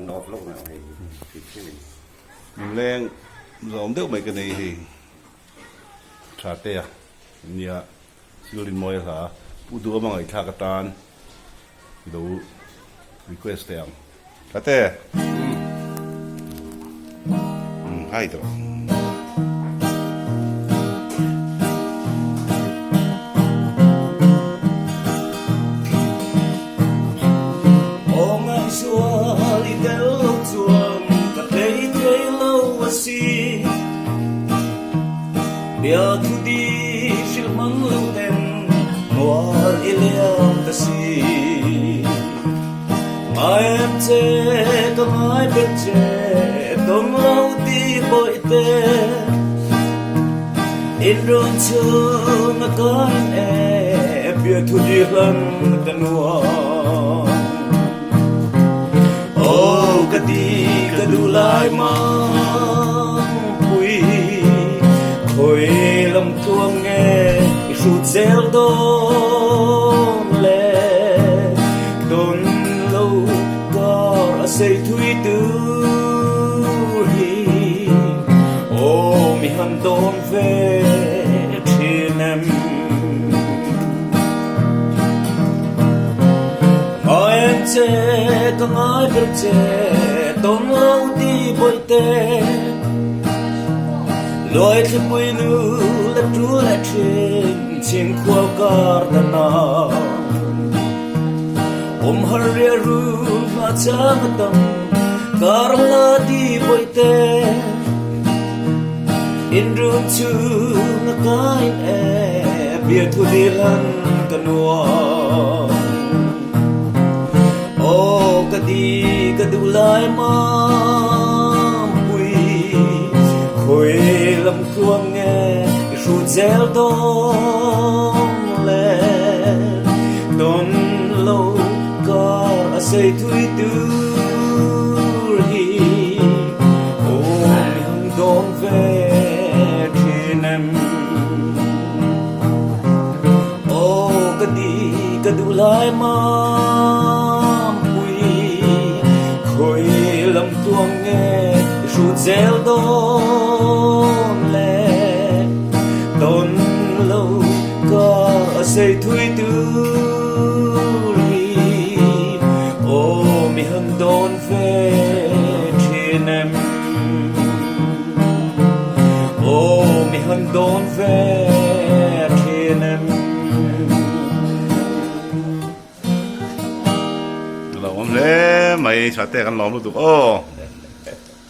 มันออกโลกนะไอ้ติดที่ แรงรวมเด็กไม่กันนี่ชาเตียเนี่ยสิลินมวยค่ะผู้ดูมั่งไอ้ชากตานดู request เองชาเตียให้ตัวBia thu đi shil mang lâu ten noal iliam ta si mai em che ka mai bet che dong lâu đi bội te in ron chu na kan e bia thu đi lan ta noal oh ka di ka du lai ma Ôi lâm tuông nghe rụt rêu đôn lệ đôn lâu có là xây thui tư hi ô mi hẳn đôn về trên em ngồi em chê có ngói được chê đôn lâu đi bội tê Loi te pui nu la tru la chen chin khua kar ta na haria ru ma cha matam kar la di boi te in ru chu na kain e bia thu di lan ta nuo o ka du lai ma Ôi lâm cuông nghe rụt rêu đôn lệ đôn lâu có xây thui tư hi ôi hằng đôn về trên em ô cái đủ lại mà bùi khôi lâm cuông nghe rụt rêu đôn xây thui tư ri ô mi hân đôn về trên em ô mi hân đôn về trên emเราผมเลยไม่ชาเตียกันล้อมรู้ตัวโอ้